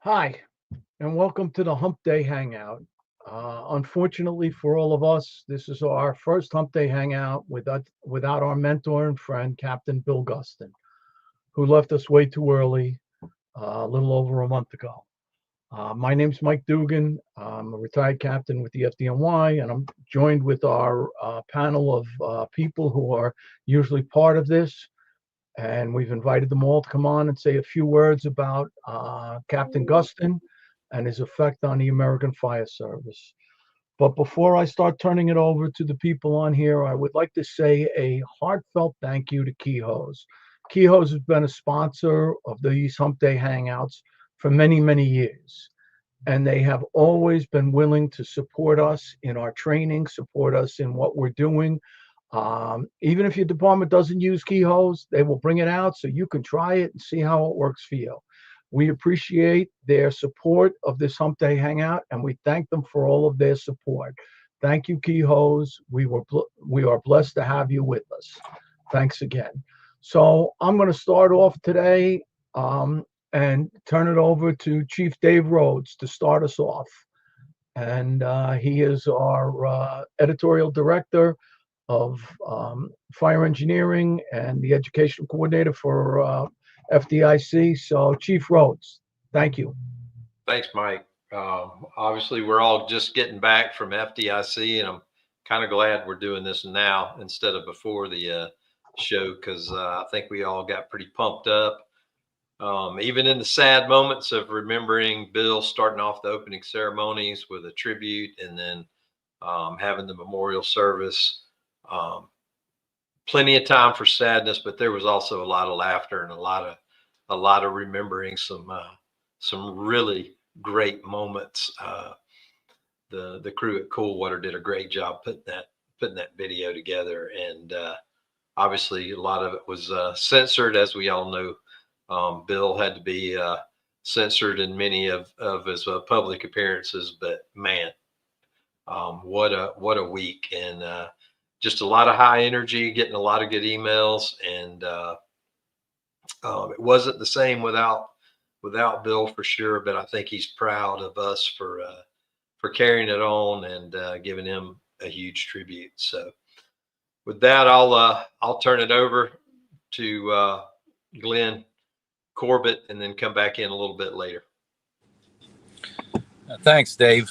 Hi, and welcome to the Humpday Hangout. Unfortunately for all of us, this is our first Humpday Hangout without our mentor and friend, Captain Bill Gustin, who left us way too early, a little over a month ago. My name's Mike Dugan. I'm a retired captain with the FDNY, and I'm joined with our panel of people who are usually part of this. And we've invited them all to come on and say a few words about Captain Gustin and his effect on the American Fire Service. But before I start turning it over to the people on here, I would like to say a heartfelt thank you to Keyhose. Keyhose has been a sponsor of these Hump Day Hangouts for many, many years. And they have always been willing to support us in our training, support us in what we're doing. Even if your department doesn't use Keyhose, they will bring it out so you can try it and see how it works for you. We appreciate their support of this Hump Day Hangout, and we thank them for all of their support. Thank you, Keyhose. We are blessed to have you with us. Thanks again. So I'm going to start off today and turn it over to Chief Dave Rhodes to start us off. And he is our editorial director of fire engineering and the educational coordinator for FDIC. So, Chief Rhodes, thank you. Thanks, Mike. Obviously, we're all just getting back from FDIC, and I'm kind of glad we're doing this now instead of before the show, because I think we all got pretty pumped up. Even in the sad moments of remembering Bill starting off the opening ceremonies with a tribute and then having the memorial service. Plenty of time for sadness, but there was also a lot of laughter and a lot of remembering some really great moments. The crew at Coolwater did a great job putting that video together, and obviously a lot of it was censored, as we all know. Bill had to be censored in many of his public appearances, but man, what a week, and just a lot of high energy, getting a lot of good emails, and it wasn't the same without Bill for sure. But I think he's proud of us for carrying it on and giving him a huge tribute. So with that, I'll turn it over to Glenn Corbett and then come back in a little bit later. Thanks, Dave.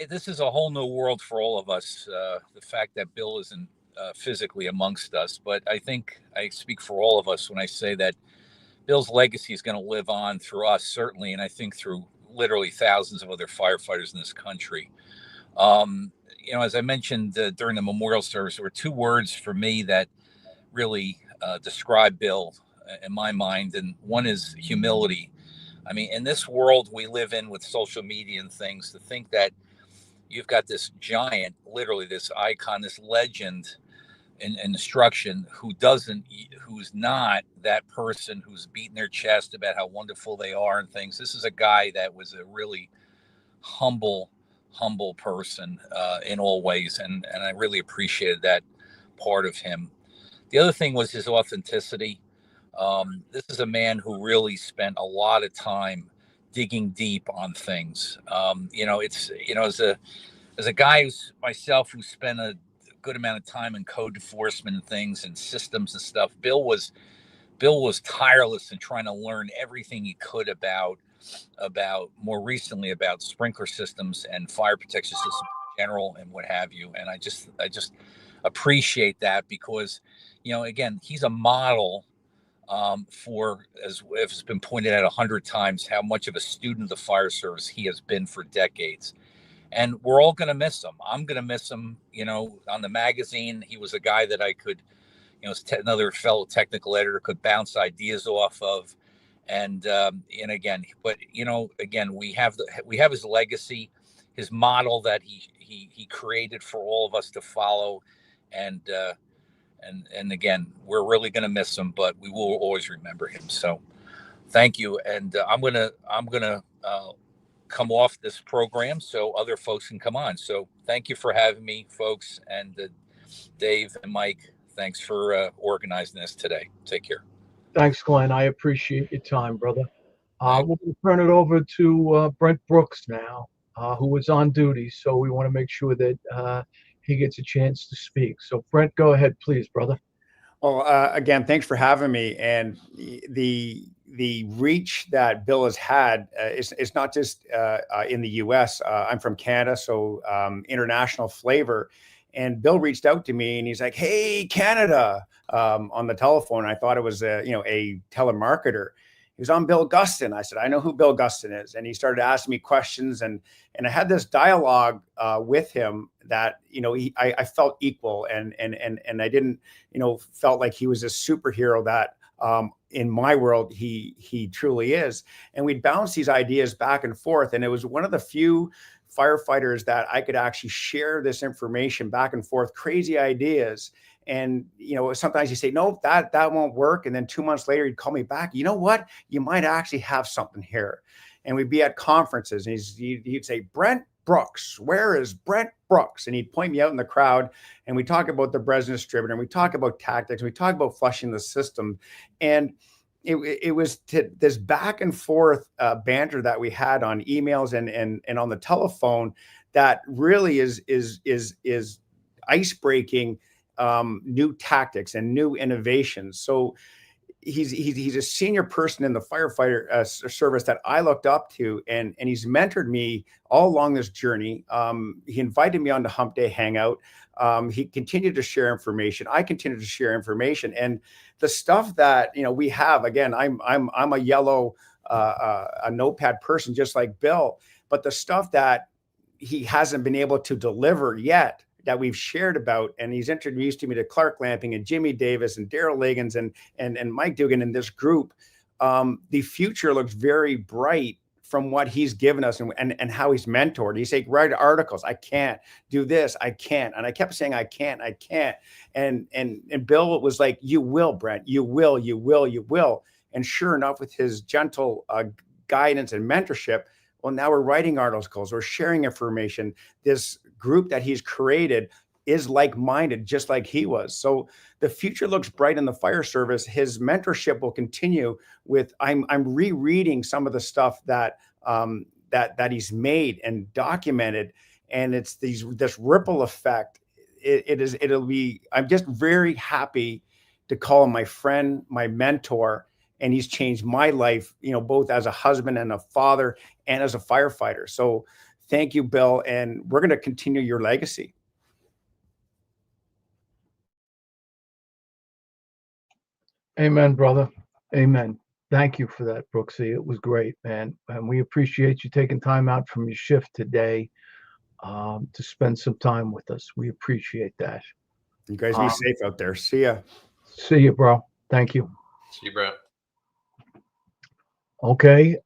This is a whole new world for all of us. The fact that Bill isn't physically amongst us, but I think I speak for all of us when I say that Bill's legacy is going to live on through us, certainly, and I think through literally thousands of other firefighters in this country. As I mentioned during the memorial service, there were two words for me that really describe Bill in my mind, and one is humility. I mean, in this world we live in with social media and things, to think that you've got this giant, literally this icon, this legend in instruction who's not that person who's beating their chest about how wonderful they are and things. This is a guy that was a really humble person in all ways. And I really appreciated that part of him. The other thing was his authenticity. This is a man who really spent a lot of time digging deep on things. As a guy myself who spent a good amount of time in code enforcement and things and systems and stuff, Bill was tireless in trying to learn everything he could about more recently about sprinkler systems and fire protection systems in general and what have you. And I just appreciate that because, again, he's a model for, as it's been pointed out 100 times, how much of a student of the fire service he has been for decades. And we're all going to miss him. I'm going to miss him. On the magazine, he was a guy that I could, another fellow technical editor, could bounce ideas off of. And again, we have his legacy, his model that he created for all of us to follow. And again, we're really going to miss him, but we will always remember him. So thank you. And I'm going to come off this program so other folks can come on. So thank you for having me, folks. And Dave and Mike, thanks for organizing this today. Take care. Thanks, Glenn. I appreciate your time, brother. We're going to turn it over to Brent Brooks now, who was on duty. So we want to make sure that he gets a chance to speak. So Brent, go ahead, please, brother. Well, again, thanks for having me. And the reach that Bill has had is not just in the U.S. I'm from Canada, so international flavor. And Bill reached out to me, and he's like, "Hey, Canada," on the telephone. I thought it was a telemarketer. He was on Bill Gustin. I said, "I know who Bill Gustin is," and he started asking me questions, and I had this dialogue with him that I felt equal, and I didn't felt like he was a superhero that in my world he truly is. And we'd bounce these ideas back and forth, and it was one of the few firefighters that I could actually share this information back and forth, crazy ideas. And sometimes you say, "No, that won't work," and then 2 months later he'd call me back. "You know what? You might actually have something here." And we'd be at conferences, and he'd say, "Brent Brooks, where is Brent Brooks?" And he'd point me out in the crowd, and we talk about the Brezhnev distributor, and we talk about tactics, and we talk about flushing the system. And it was this back and forth banter that we had on emails and on the telephone that really is ice breaking new tactics and new innovations. So he's a senior person in the firefighter service that I looked up to, and he's mentored me all along this journey. He invited me on the Humpday Hangout. He continued to share information. I continued to share information, and the stuff that we have. Again, I'm a yellow a notepad person just like Bill, but the stuff that he hasn't been able to deliver yet, that we've shared about, and he's introduced me to Clark Lamping and Jimmy Davis and Daryl Liggins and Mike Dugan in this group. The future looks very bright from what he's given us and how he's mentored. He's saying, "Write articles. I can't do this. I can't." And I kept saying, "I can't. And Bill was like, "You will, Brent. You will, you will, you will." And sure enough, with his gentle guidance and mentorship, well, now we're writing articles, we're sharing information. This group that he's created is like-minded, just like he was. So the future looks bright in the fire service. His mentorship will continue with, I'm rereading some of the stuff that he's made and documented. And it's this ripple effect. I'm just very happy to call him my friend, my mentor. And he's changed my life, both as a husband and a father and as a firefighter. So thank you, Bill. And we're going to continue your legacy. Amen, brother. Amen. Thank you for that, Brooksy. It was great, man. And we appreciate you taking time out from your shift today to spend some time with us. We appreciate that. You guys be safe out there. See ya. See you, bro. Thank you. See you, Brent. Okay,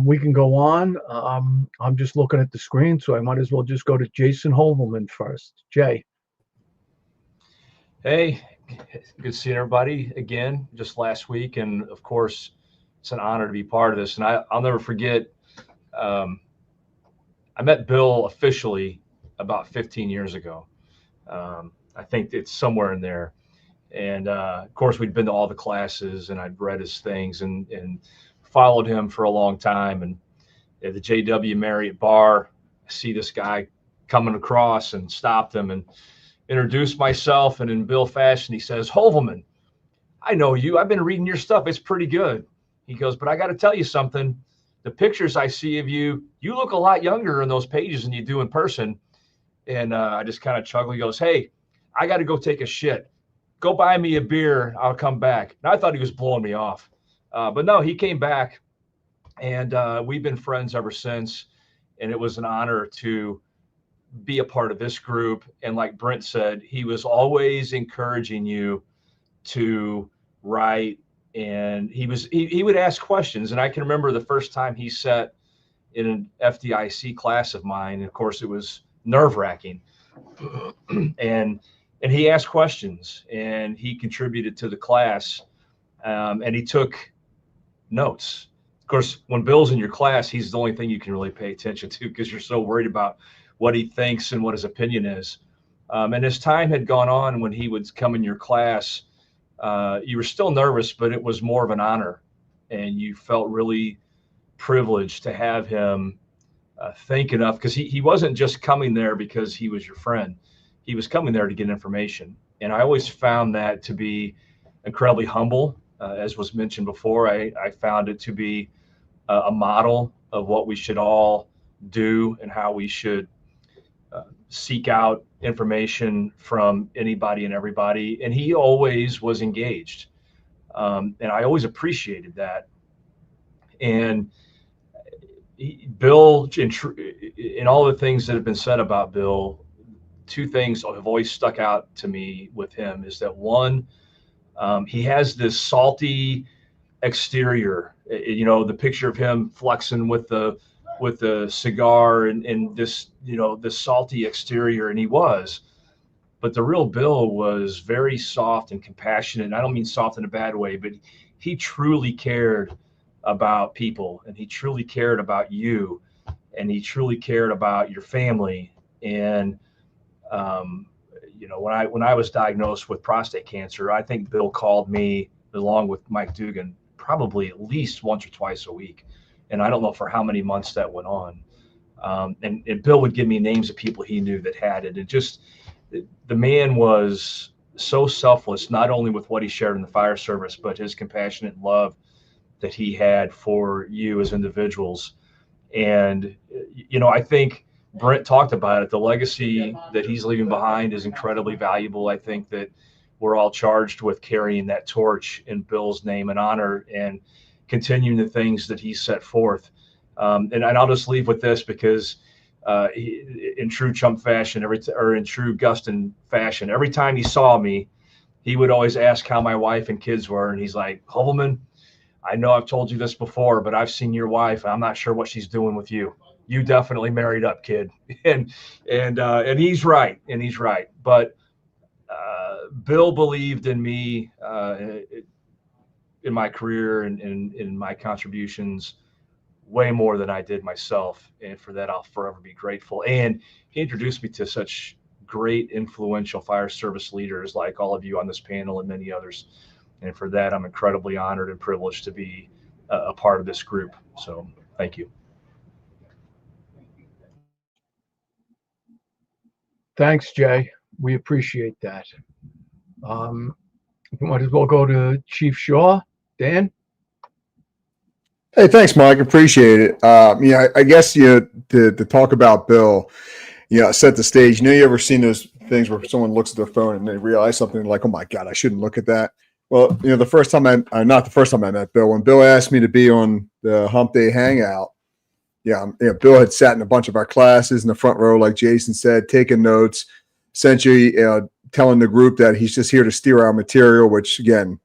we can go on. I'm just looking at the screen, so I might as well just go to Jason Hovelman first. Jay. Hey, good seeing everybody again just last week. And of course, it's an honor to be part of this. And I'll never forget, I met Bill officially about 15 years ago. I think it's somewhere in there. And of course, we'd been to all the classes, and I'd read his things and followed him for a long time. And at the JW Marriott bar, I see this guy coming across and stopped him and introduced myself. And in Bill fashion, he says, "Hovelman, I know you. I've been reading your stuff. It's pretty good." He goes, "But I got to tell you something. The pictures I see of you, you look a lot younger in those pages than you do in person." And I just kind of chuckled. He goes, "Hey, I got to go take a shit. Go buy me a beer. I'll come back." And I thought he was blowing me off. But no, he came back, and we've been friends ever since. And it was an honor to be a part of this group. And like Brent said, he was always encouraging you to write. And he would ask questions. And I can remember the first time he sat in an FDIC class of mine. And of course, it was nerve-wracking. And he asked questions, and he contributed to the class. And he took notes. Of course, when Bill's in your class, he's the only thing you can really pay attention to, because you're so worried about what he thinks and what his opinion is. And as time had gone on, when he would come in your class, you were still nervous, but it was more of an honor, and you felt really privilege to have him think enough, because he wasn't just coming there because he was your friend. He was coming there to get information. And I always found that to be incredibly humble. As was mentioned before, I found it to be a model of what we should all do and how we should seek out information from anybody and everybody. And he always was engaged. And I always appreciated that. And Bill, in all the things that have been said about Bill, two things have always stuck out to me with him is that one, he has this salty exterior. You know, the picture of him flexing with the cigar and this, you know, this salty exterior, and he was. But the real Bill was very soft and compassionate. And I don't mean soft in a bad way, but he truly cared about people, and he truly cared about you, and he truly cared about your family. And you know, when I was diagnosed with prostate cancer, I think Bill called me along with Mike Dugan probably at least once or twice a week, and I don't know for how many months that went on. And Bill would give me names of people he knew that had it. And just the man was so selfless, not only with what he shared in the fire service, but his compassionate love that he had for you as individuals. And, you know, I think Brent talked about it. The legacy that he's leaving behind is incredibly valuable. I think that we're all charged with carrying that torch in Bill's name and honor and continuing the things that he set forth. And I'll just leave with this, because in true chump fashion, or in true Gustin fashion, every time he saw me, he would always ask how my wife and kids were. And he's like, Holman, I know I've told you this before, but I've seen your wife, and I'm not sure what she's doing with you. You definitely married up, kid. And he's right. And he's right. But Bill believed in me in my career and in my contributions way more than I did myself. And for that, I'll forever be grateful. And he introduced me to such great, influential fire service leaders like all of you on this panel and many others. And for that, I'm incredibly honored and privileged to be a part of this group. So thank you. Thanks, Jay. We appreciate that. We might as well go to Chief Shaw. Dan? Hey, thanks, Mike. Appreciate it. Yeah, I guess, you know, to talk about Bill, you know, set the stage. You know, you ever seen those things where someone looks at their phone and they realize something like, oh my God, I shouldn't look at that. Well, you know, the first time not the first time I met Bill, when Bill asked me to be on the Humpday Hangout, Bill had sat in a bunch of our classes in the front row, like Jason said, taking notes, essentially telling the group that he's just here to steal our material, which again,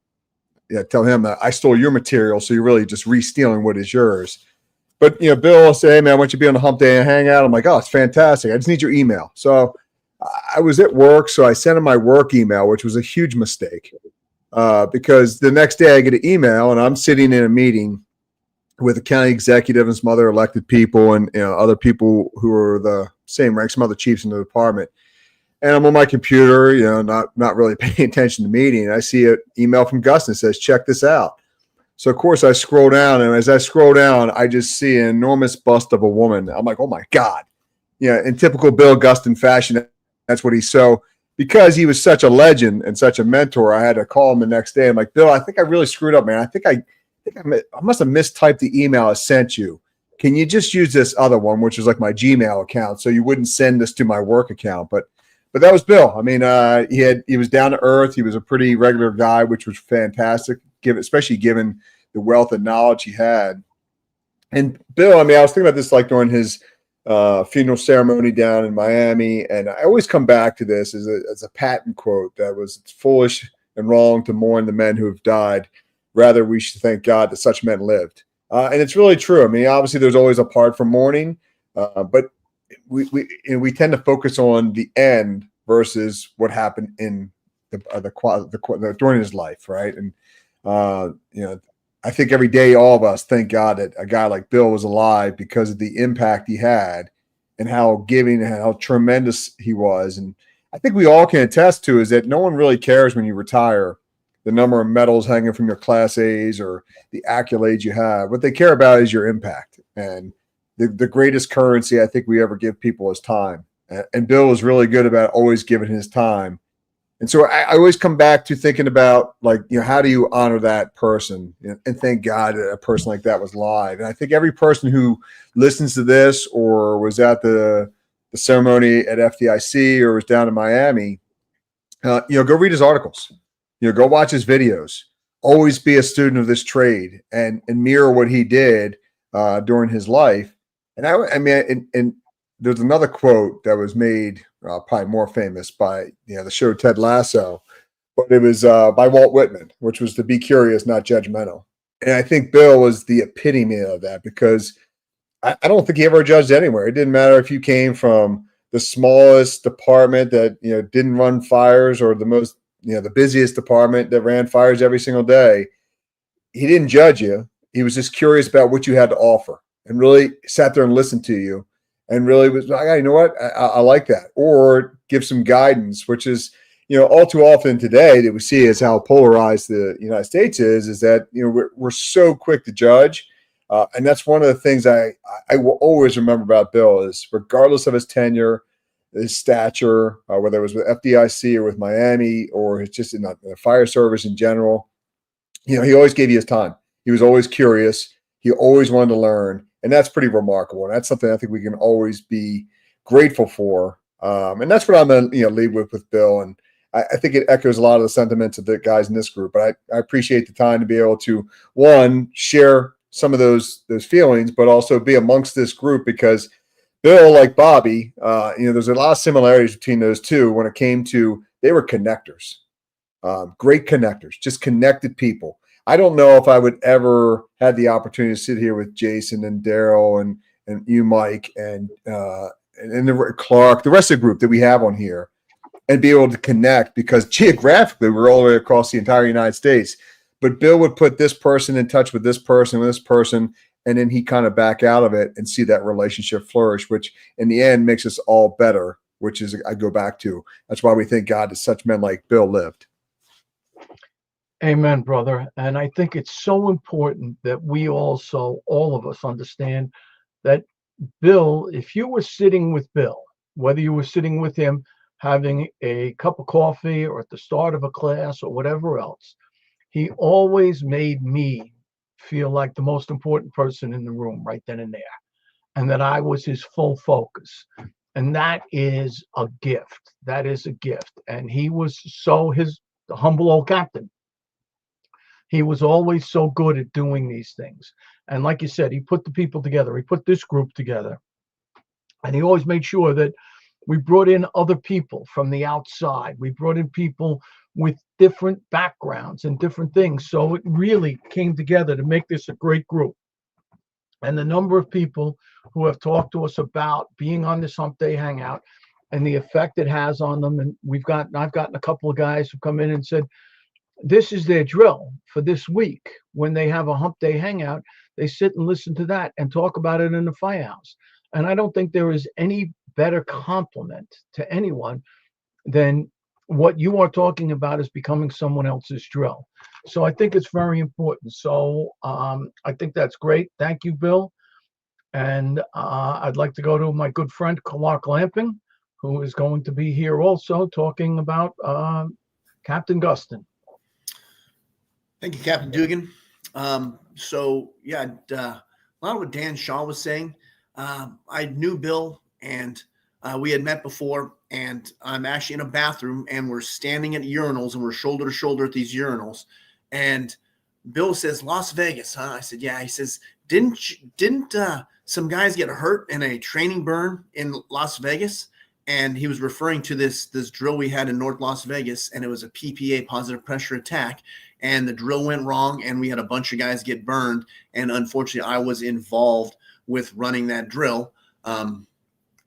tell him that I stole your material, so you're really just re-stealing what is yours. But, you know, Bill will say, hey, man, I want you to be on the Humpday Hangout. I'm like, oh, it's fantastic. I just need your email. So I was at work, so I sent him my work email, which was a huge mistake because the next day I get an email, and I'm sitting in a meeting with a county executive and some other elected people and, you know, other people who are the same rank, some other chiefs in the department. And I'm on my computer, you know, not really paying attention to the meeting. And I see an email from Gustin that says, check this out. So, of course, I scroll down. And as I scroll down, I just see an enormous bust of a woman. I'm like, oh, my God. Yeah, in typical Bill Gustin fashion, that's what he's so. Because he was such a legend and such a mentor, I had to call him the next day. I'm like, Bill, I think I really screwed up, man. I think I must have mistyped the email I sent you. Can you just use this other one, which is like my Gmail account, so you wouldn't send this to my work account? But that was Bill. I mean, he was down to earth. He was a pretty regular guy, which was fantastic, especially given the wealth of knowledge he had. And Bill, I mean, I was thinking about this like during his funeral ceremony down in Miami, and I always come back to this as a patent quote that was, it's foolish and wrong to mourn the men who have died. Rather, we should thank God that such men lived. And it's really true. I mean, obviously, there's always a part from mourning, but we tend to focus on the end versus what happened in the during his life, right? And you know, I think every day all of us thank God that a guy like Bill was alive because of the impact he had and how giving and how tremendous he was. And I think we all can attest to is that no one really cares when you retire the number of medals hanging from your Class A's or the accolades you have. What they care about is your impact. And the greatest currency I think we ever give people is time. And Bill was really good about always giving his time. And so I always come back to thinking about, like, how do you honor that person? And thank God that a person like that was live. And I think every person who listens to this or was at the ceremony at FDIC or was down in Miami, go read his articles, go watch his videos, always be a student of this trade and mirror what he did during his life. And I mean, and there's another quote that was made probably more famous by the show Ted Lasso, but it was by Walt Whitman, which was to be curious, not judgmental. And I think Bill was the epitome of that, because I don't think he ever judged anywhere. It didn't matter if you came from the smallest department that didn't run fires or the most the busiest department that ran fires every single day. He didn't judge you. He was just curious about what you had to offer, and really sat there and listened to you. And really was like, you know what, I like that. Or give some guidance, which is, all too often today that we see as how polarized the United States is that, we're so quick to judge. And that's one of the things I will always remember about Bill is, regardless of his tenure, his stature, whether it was with FDIC or with Miami or it's just in the fire service in general, he always gave you his time. He was always curious. He always wanted to learn. And that's pretty remarkable. And that's something I think we can always be grateful for. And that's what I'm going to lead with Bill. And I think it echoes a lot of the sentiments of the guys in this group. But I appreciate the time to be able to, one, share some of those feelings, but also be amongst this group, because Bill, like Bobby, there's a lot of similarities between those two when it came to, they were connectors, great connectors, just connected people. I don't know if I would ever had the opportunity to sit here with Jason and Daryl and you, Mike, and Clark, the rest of the group that we have on here, and be able to connect, because geographically we're all the way across the entire United States. But Bill would put this person in touch with this person, and then he kind of back out of it and see that relationship flourish, which in the end makes us all better, which is, I go back to, that's why we thank God that such men like Bill lived. Amen, brother. And I think it's so important that we also, all of us, understand that Bill, if you were sitting with Bill, whether you were sitting with him having a cup of coffee or at the start of a class or whatever else, he always made me feel like the most important person in the room right then and there, and that I was his full focus. And that is a gift. That is a gift. And he was the humble old captain. He was always so good at doing these things. And like you said, he put the people together. He put this group together. And he always made sure that we brought in other people from the outside. We brought in people with different backgrounds and different things. So it really came together to make this a great group. And the number of people who have talked to us about being on this Humpday Hangout and the effect it has on them. And I've gotten a couple of guys who come in and said, this is their drill for this week. When they have a Humpday Hangout, they sit and listen to that and talk about it in the firehouse. And I don't think there is any better compliment to anyone than what you are talking about is becoming someone else's drill. So I think it's very important. So I think that's great. Thank you, Bill. And I'd like to go to my good friend, Clark Lamping, who is going to be here also talking about Captain Gustin. Thank you, Captain Dugan. So yeah, a lot of what Dan Shaw was saying. I knew Bill, and we had met before, and I'm actually in a bathroom, and we're standing at urinals, and we're shoulder to shoulder at these urinals. And Bill says, "Las Vegas, huh?" I said, "Yeah." He says, "Didn't some guys get hurt in a training burn in Las Vegas?" And he was referring to this drill we had in North Las Vegas, and it was a PPA, positive pressure attack. And the drill went wrong, and we had a bunch of guys get burned. And unfortunately, I was involved with running that drill.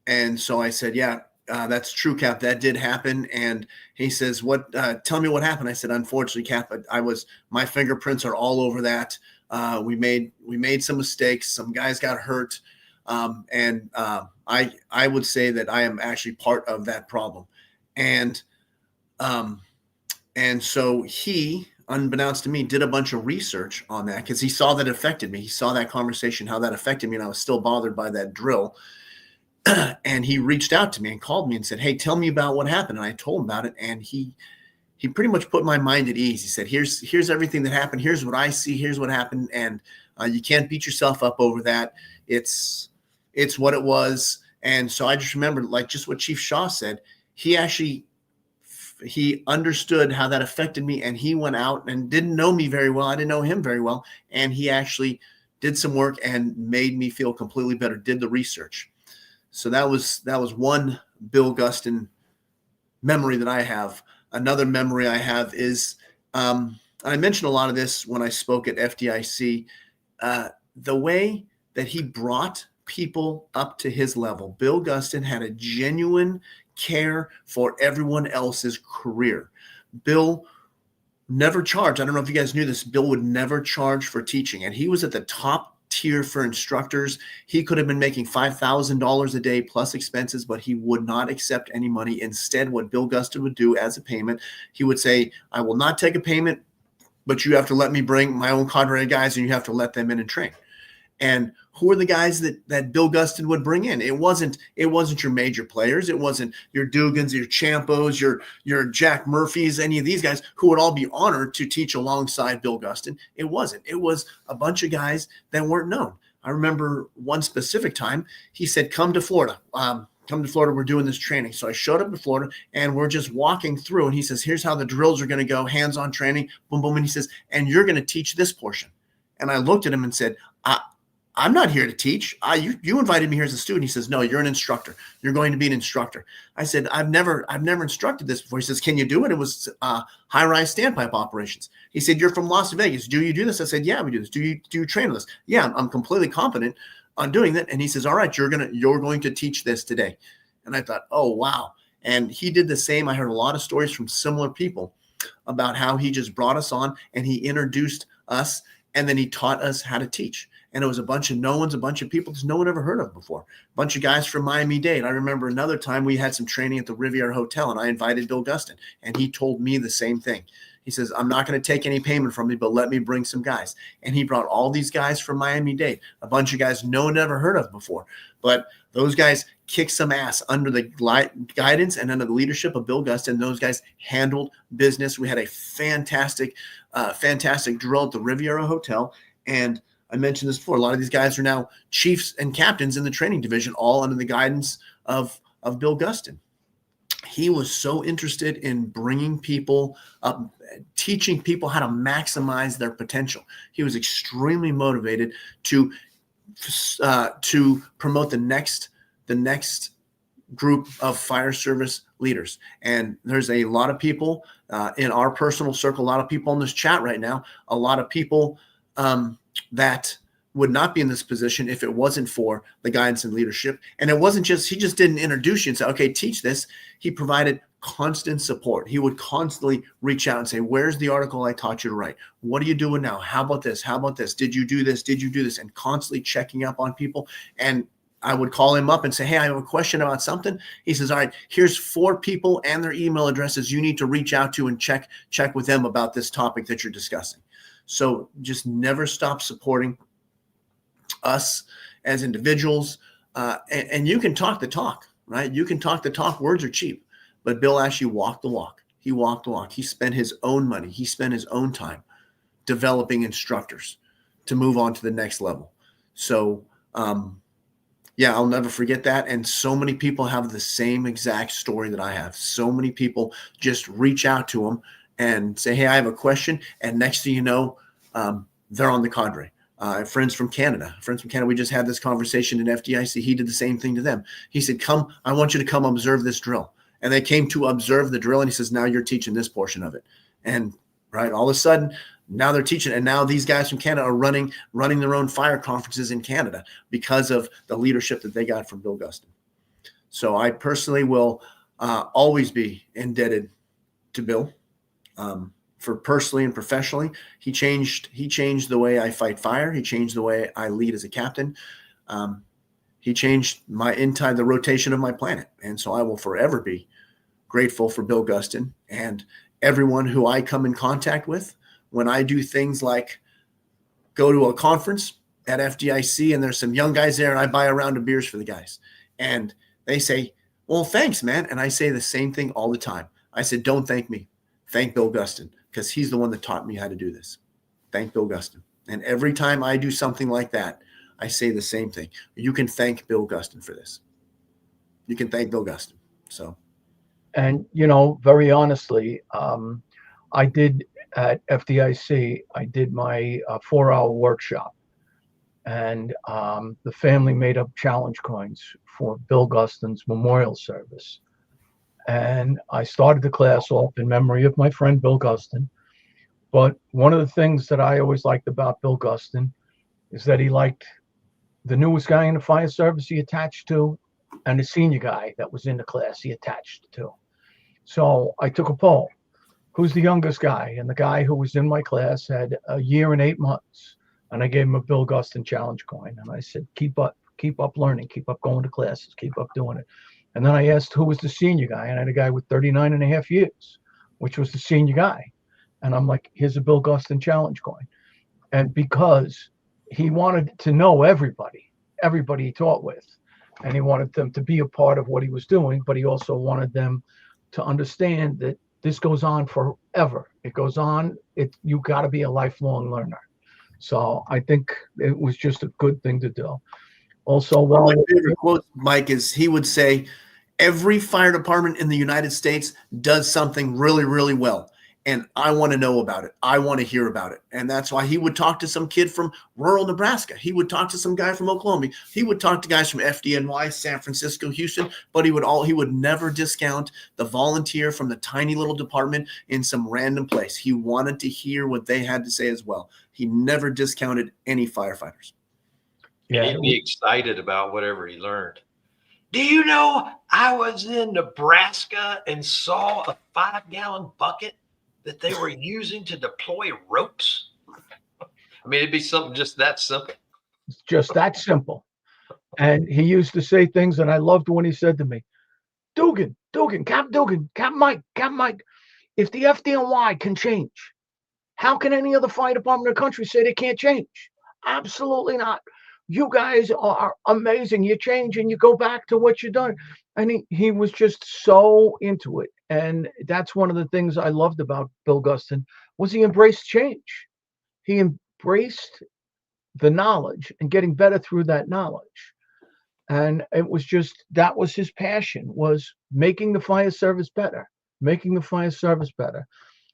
And so I said, "Yeah, that's true, Cap. That did happen." And he says, tell me what happened." I said, "Unfortunately, Cap, my fingerprints are all over that. We made some mistakes. Some guys got hurt. And I would say that I am actually part of that problem." And so he unbeknownst to me, did a bunch of research on that because he saw that it affected me. He saw that conversation, how that affected me, and I was still bothered by that drill. And he reached out to me and called me and said, "Hey, tell me about what happened." And I told him about it, and he pretty much put my mind at ease. He said, "Here's everything that happened. Here's what I see. Here's what happened, and you can't beat yourself up over that. It's what it was." And so I just remembered, like just what Chief Shaw said. He understood how that affected me, and he went out and didn't know me very well. I didn't know him very well, and he actually did some work and made me feel completely better. Did the research. So that was one Bill Gustin memory that I have. Another memory I have is I mentioned a lot of this when I spoke at FDIC. The way that he brought people up to his level. Bill Gustin had a genuine care for everyone else's career. Bill never charged. I don't know if you guys knew this. Bill would never charge for teaching, and he was at the top tier for instructors. He could have been making $5,000 a day plus expenses, but he would not accept any money. Instead, what Bill Gustin would do as a payment, he would say, "I will not take a payment, but you have to let me bring my own cadre of guys, and you have to let them in and train." And who are the guys that Bill Gustin would bring in? It wasn't your major players. It wasn't your Dugans, your Champos, your Jack Murphys, any of these guys who would all be honored to teach alongside Bill Gustin. It wasn't. It was a bunch of guys that weren't known. I remember one specific time he said, "Come to Florida. Come to Florida. We're doing this training." So I showed up to Florida, and we're just walking through, and he says, "Here's how the drills are going to go, hands-on training, boom, boom." And he says, "And you're going to teach this portion." And I looked at him and said, "I'm not here to teach. You invited me here as a student." He says, "No, you're an instructor. You're going to be an instructor." I said, I've never instructed this before." He says, "Can you do it?" It was high-rise standpipe operations. He said, "You're from Las Vegas. Do you do this?" I said, "Yeah, we do this." Do you train on this?" "Yeah, I'm completely competent on doing that." And he says, "All right, you're going to teach this today." And I thought, oh, wow. And he did the same. I heard a lot of stories from similar people about how he just brought us on and he introduced us, and then he taught us how to teach. And it was a bunch of no ones, a bunch of people no one ever heard of before. A bunch of guys from Miami-Dade. I remember another time we had some training at the Riviera Hotel, and I invited Bill Gustin, and he told me the same thing. He says, "I'm not going to take any payment from you, but let me bring some guys." And he brought all these guys from Miami-Dade, a bunch of guys no one ever heard of before. But those guys kicked some ass under the guidance and under the leadership of Bill Gustin. Those guys handled business. We had a fantastic drill at the Riviera Hotel, and I mentioned this before. A lot of these guys are now chiefs and captains in the training division, all under the guidance of Bill Gustin. He was so interested in bringing people up, teaching people how to maximize their potential. He was extremely motivated to promote the next group of fire service leaders. And there's a lot of people in our personal circle, a lot of people in this chat right now, a lot of people that would not be in this position if it wasn't for the guidance and leadership. And it wasn't just, he just didn't introduce you and say, "Okay, teach this." He provided constant support. He would constantly reach out and say, "Where's the article I taught you to write? What are you doing now? How about this? How about this? Did you do this? Did you do this?" And constantly checking up on people. And I would call him up and say, "Hey, I have a question about something." He says, "All right, here's 4 people and their email addresses you need to reach out to and check with them about this topic that you're discussing." So just never stop supporting us as individuals. And you can talk the talk, right? You can talk the talk. Words are cheap. But Bill actually walked the walk. He walked the walk. He spent his own money. He spent his own time developing instructors to move on to the next level. So, yeah, I'll never forget that. And so many people have the same exact story that I have. So many people just reach out to him and say, "Hey, I have a question." And next thing you know, they're on the cadre. Friends from Canada, we just had this conversation in FDIC. He did the same thing to them. He said, "Come, I want you to come observe this drill." And they came to observe the drill. And he says, "Now you're teaching this portion of it." And right, all of a sudden, now they're teaching. And now these guys from Canada are running their own fire conferences in Canada because of the leadership that they got from Bill Gustin. So I personally will always be indebted to Bill. For personally and professionally, he changed the way I fight fire. He changed the way I lead as a captain. He changed the rotation of my planet. And so I will forever be grateful for Bill Gustin, and everyone who I come in contact with, when I do things like go to a conference at FDIC and there's some young guys there and I buy a round of beers for the guys. And they say, well, thanks, man. And I say the same thing all the time. I said, don't thank me. Thank Bill Gustin, because he's the one that taught me how to do this. Thank Bill Gustin. And every time I do something like that, I say the same thing. You can thank Bill Gustin for this. You can thank Bill Gustin. So, And, you know, very honestly, I did at FDIC, I did my 4-hour workshop, and the family made up challenge coins for Bill Gustin's memorial service. And I started the class off in memory of my friend Bill Gustin. But one of the things that I always liked about Bill Gustin is that he liked the newest guy in the fire service he attached to, and the senior guy that was in the class he attached to. So I took a poll. Who's the youngest guy? And the guy who was in my class had a year and 8 months. And I gave him a Bill Gustin challenge coin. And I said, keep up learning, keep up going to classes, keep up doing it. And then I asked who was the senior guy. And I had a guy with 39 and a half years, which was the senior guy. And I'm like, here's a Bill Gustin challenge coin. And because he wanted to know everybody he taught with, and he wanted them to be a part of what he was doing, but he also wanted them to understand that this goes on forever. It goes on. You got to be a lifelong learner. So I think it was just a good thing to do. Also, one of my favorite quotes, Mike, is he would say, every fire department in the United States does something really, really well. And I want to know about it. I want to hear about it. And that's why he would talk to some kid from rural Nebraska. He would talk to some guy from Oklahoma. He would talk to guys from FDNY, San Francisco, Houston, but he would never discount the volunteer from the tiny little department in some random place. He wanted to hear what they had to say as well. He never discounted any firefighters. Yeah, he'd be excited about whatever he learned. Do you know I was in Nebraska and saw a 5-gallon bucket that they were using to deploy ropes? I mean, it'd be something just that simple. It's just that simple. And he used to say things, and I loved when he said to me, Dugan, Captain Mike, if the FDNY can change, how can any other fire department in the country say they can't change? Absolutely not. You guys are amazing. You change and you go back to what you've done. And he was just so into it. And that's one of the things I loved about Bill Gustin was he embraced change. He embraced the knowledge and getting better through that knowledge. And it was just, that was his passion, was making the fire service better,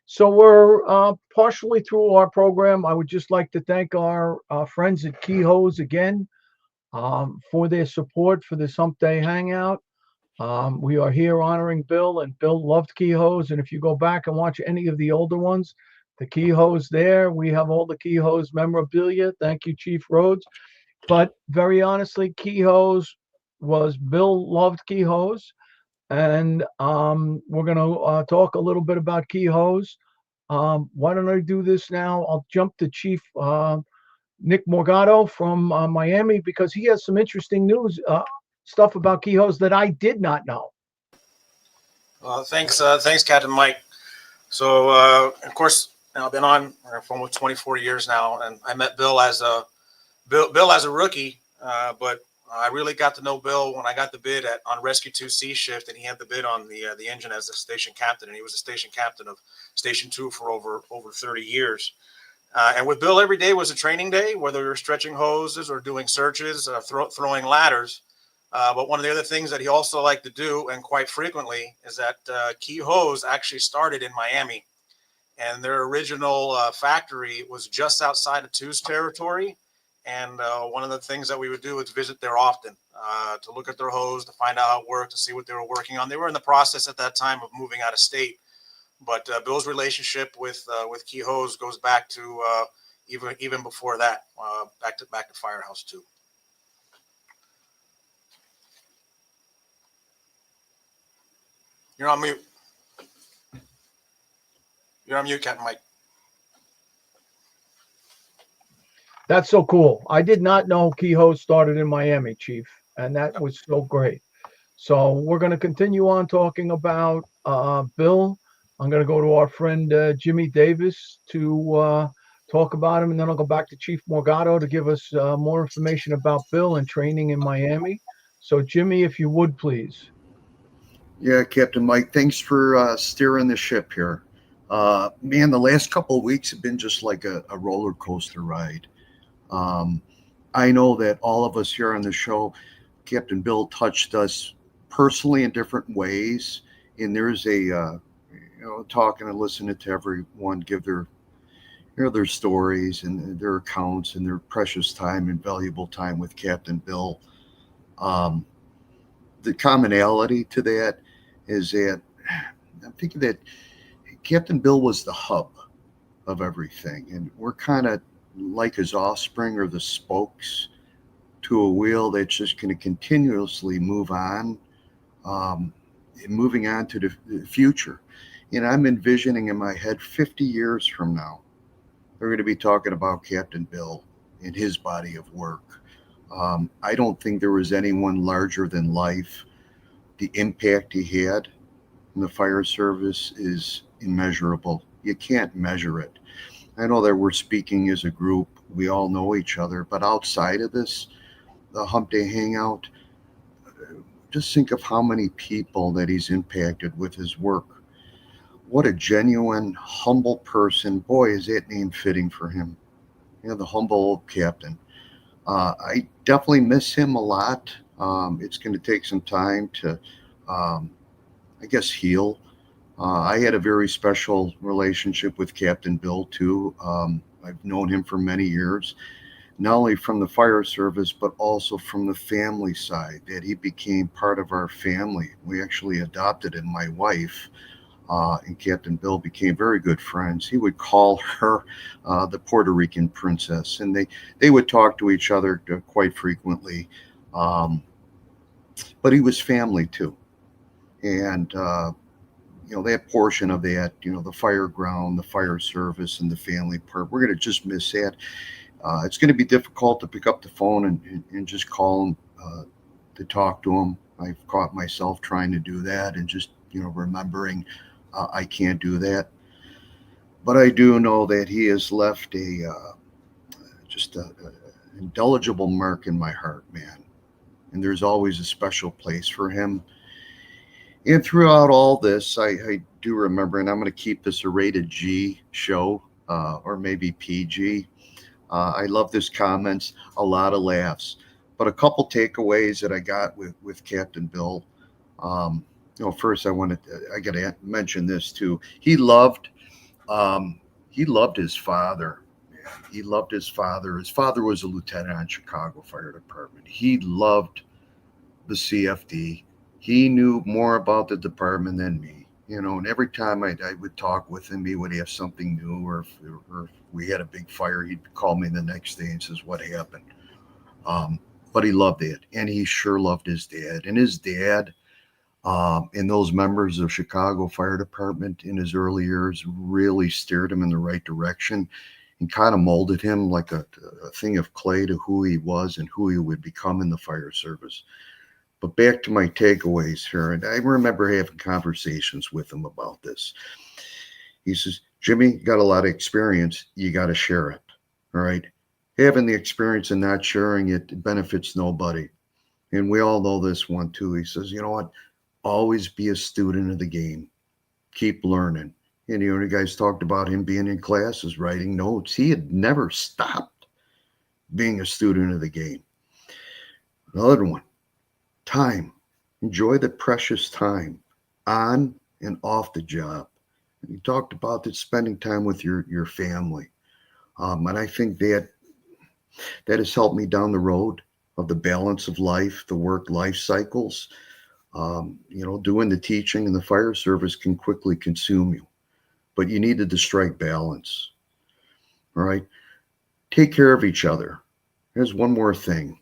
So we're partially through our program. I would just like to thank our friends at Key Hose again for their support for this Humpday Hangout. We are here honoring Bill, and Bill loved Key Hose. And if you go back and watch any of the older ones, the Key Hose there, we have all the Key Hose memorabilia. Thank you, Chief Rhodes. But very honestly, Key Hose Bill loved Key Hose. And we're going to talk a little bit about Key Hose. Why don't I do this now? I'll jump to Chief Nick Morgado from Miami, because he has some interesting news stuff about Key Hose that I did not know. Well, thanks, Captain Mike. So, of course, I've been on for almost 24 years now, and I met Bill as a rookie, but I really got to know Bill when I got the bid on Rescue 2C shift, and he had the bid on the engine as the station captain, and he was a station captain of Station 2 for over 30 years. And with Bill, every day was a training day, whether we were stretching hoses or doing searches, throwing ladders. But one of the other things that he also liked to do, and quite frequently, is that Key Hose actually started in Miami, and their original factory was just outside of 2's territory. And one of the things that we would do was visit there often to look at their hose, to find out how it worked, to see what they were working on. They were in the process at that time of moving out of state. But Bill's relationship with Key Hose goes back to even before that, back to Firehouse 2. You're on mute. You're on mute, Captain Mike. That's so cool. I did not know Key Hose started in Miami, Chief, and that was so great. So we're going to continue on talking about Bill I'm going to go to our friend Jimmy Davis to talk about him, and then I'll go back to Chief Morgado to give us more information about Bill and training in Miami. So, Jimmy, if you would, please. Yeah, Captain Mike, thanks for steering the ship here. Man, the last couple of weeks have been just like a roller coaster ride. I know that all of us here on the show, Captain Bill touched us personally in different ways. And there's talking and listening to everyone give their stories and their accounts and their precious time and valuable time with Captain Bill. The commonality to that is that I'm thinking that Captain Bill was the hub of everything, and we're kind of like his offspring or the spokes to a wheel that's just going to continuously move on, moving on to the future. And I'm envisioning in my head 50 years from now, we're going to be talking about Captain Bill and his body of work. I don't think there was anyone larger than life. The impact he had in the fire service is immeasurable. You can't measure it. I know that we're speaking as a group. We all know each other, but outside of this, the Humpday Hangout, just think of how many people that he's impacted with his work. What a genuine, humble person. Boy, is that name fitting for him. You know, the humble old captain. I definitely miss him a lot. It's going to take some time to, I guess, heal. I had a very special relationship with Captain Bill, too. I've known him for many years, not only from the fire service, but also from the family side, that he became part of our family. We actually adopted him, my wife, and Captain Bill became very good friends. He would call her the Puerto Rican princess, and they would talk to each other quite frequently. But he was family, too. And that portion of that, the fire ground, the fire service, and the family part, we're going to just miss that. It's going to be difficult to pick up the phone and just call him to talk to him. I've caught myself trying to do that and just, remembering I can't do that. But I do know that he has left just an indelible mark in my heart, man. And there's always a special place for him. And throughout all this, I do remember, and I'm going to keep this a rated G show, or maybe PG. I love his comments, a lot of laughs, but a couple takeaways that I got with Captain Bill. First I got to mention this too. He loved his father. He loved his father. His father was a lieutenant on Chicago Fire Department. He loved the CFD. He knew more about the department than me, and every time I would talk with him, he would have something new, or if we had a big fire, he'd call me the next day and says, what happened? But he loved it, and he sure loved his dad. And his dad, and those members of Chicago Fire Department in his early years really steered him in the right direction and kind of molded him like a thing of clay to who he was and who he would become in the fire service. But back to my takeaways here, and I remember having conversations with him about this. He says, Jimmy, you got a lot of experience. You got to share it. All right. Having the experience and not sharing it benefits nobody. And we all know this one too. He says, you know what? Always be a student of the game. Keep learning. And you guys talked about him being in classes, writing notes. He had never stopped being a student of the game. Another one. Time. Enjoy the precious time on and off the job. You talked about that, spending time with your family. And I think that has helped me down the road of the balance of life, the work life cycles. Doing the teaching in the fire service can quickly consume you, but you needed to strike balance. All right. Take care of each other. There's one more thing.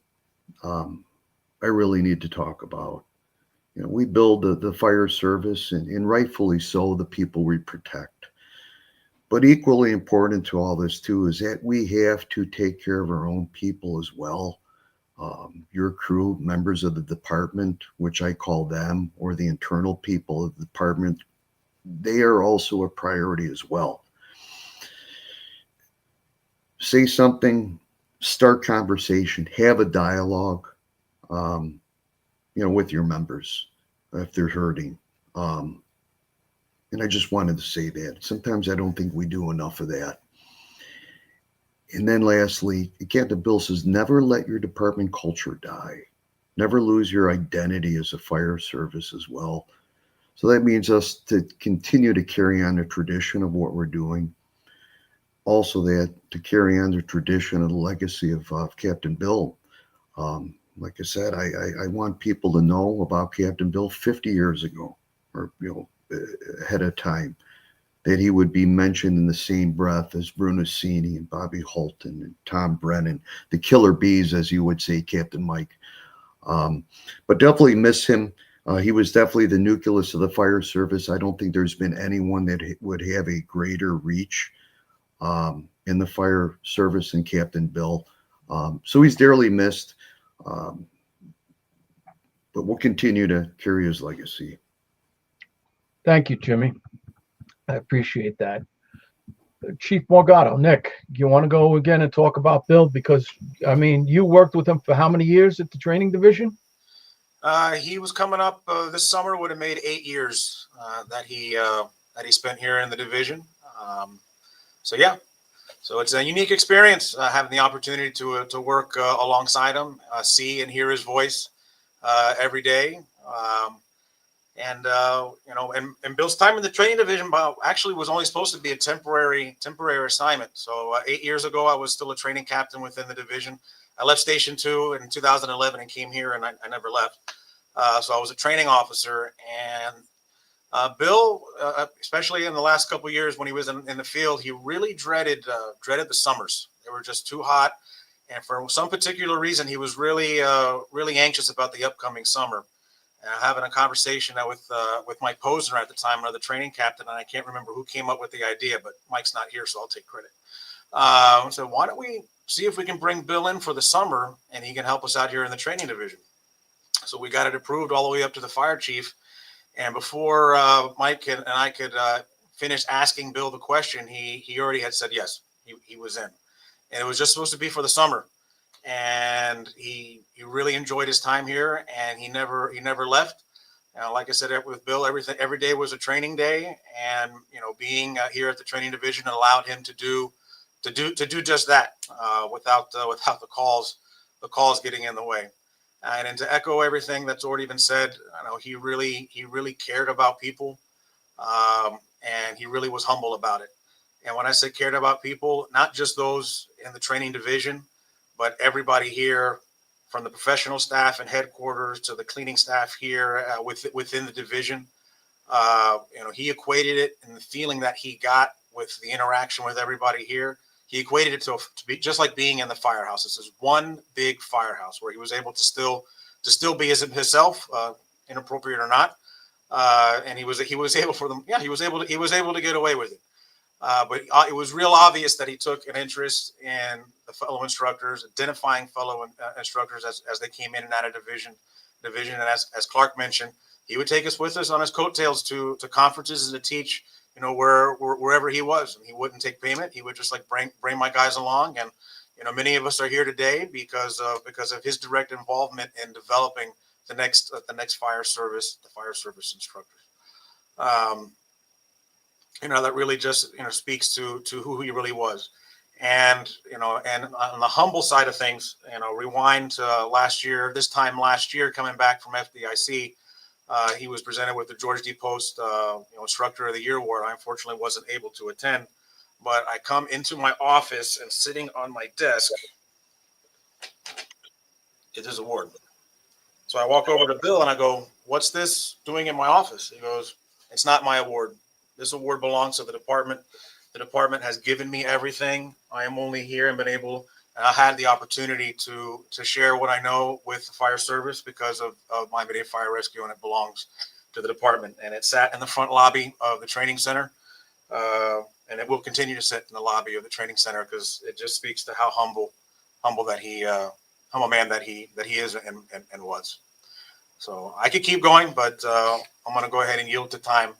I really need to talk about. We build the fire service, and rightfully so, the people we protect. But equally important to all this too is that we have to take care of our own people as well. Your crew, members of the department, which I call them, or the internal people of the department, they are also a priority as well. Say something, start conversation, have a dialogue, with your members if they're hurting. And I just wanted to say that. Sometimes I don't think we do enough of that. And then lastly, Captain Bill says, never let your department culture die. Never lose your identity as a fire service as well. So that means us to continue to carry on the tradition of what we're doing. Also that to carry on the tradition and the legacy of Captain Bill. Like I said, I want people to know about Captain Bill 50 years ago, or ahead of time, that he would be mentioned in the same breath as Brunacini and Bobby Holton and Tom Brennan, the killer bees, as you would say, Captain Mike. But definitely miss him. He was definitely the nucleus of the fire service. I don't think there's been anyone that would have a greater reach in the fire service than Captain Bill. So he's dearly missed. But we'll continue to carry his legacy. Thank you, Jimmy. I appreciate that. Chief Morgado, Nick, you want to go again and talk about Bill? Because, I mean, you worked with him for how many years at the training division? He was coming up this summer, would have made 8 years that he spent here in the division. So it's a unique experience having the opportunity to work alongside him, see and hear his voice every day. And Bill's time in the training division actually was only supposed to be a temporary assignment. So 8 years ago, I was still a training captain within the division. I left Station 2 in 2011 and came here, and I never left. So I was a training officer, and Bill, especially in the last couple of years when he was in the field, he really dreaded the summers. They were just too hot, and for some particular reason, he was really anxious about the upcoming summer. And having a conversation with Mike Posner at the time, another training captain, and I can't remember who came up with the idea, but Mike's not here, so I'll take credit. So why don't we see if we can bring Bill in for the summer, and he can help us out here in the training division. So we got it approved all the way up to the fire chief. And before Mike and I could finish asking Bill the question, he already had said yes. He was in, and it was just supposed to be for the summer. And he really enjoyed his time here, and he never left. Like I said, with Bill, every day was a training day, and being here at the training division allowed him to do just that without the calls getting in the way. And to echo everything that's already been said, he really cared about people, and he really was humble about it. And when I say cared about people, not just those in the training division, but everybody here, from the professional staff and headquarters to the cleaning staff here within the division. He equated it, and the feeling that he got with the interaction with everybody here, he equated it to be just like being in the firehouse. This is one big firehouse where he was able to still be himself, inappropriate or not, and he was able for them. Yeah, he was able to get away with it. But it was real obvious that he took an interest in the fellow instructors, identifying fellow instructors as they came in and out of division. And as Clark mentioned, he would take us with us on his coattails to conferences and to teach, wherever he was. And he wouldn't take payment. He would just bring my guys along. And, many of us are here today because of his direct involvement in developing the next fire service instructors. That really just, speaks to who he really was. And, and on the humble side of things, rewind to this time last year, coming back from FDIC, he was presented with the George D. Post, Instructor of the Year award. I unfortunately wasn't able to attend, but I come into my office, and sitting on my desk is his award. So I walk over to Bill and I go, "What's this doing in my office?" He goes, "It's not my award. This award belongs to the department. The department has given me everything. I am only here and I had the opportunity to share what I know with the fire service because of Miami-Dade Fire Rescue, and it belongs to the department." And it sat in the front lobby of the training center, and it will continue to sit in the lobby of the training center because it just speaks to how humble man that he is and was. So I could keep going, but I'm going to go ahead and yield to time.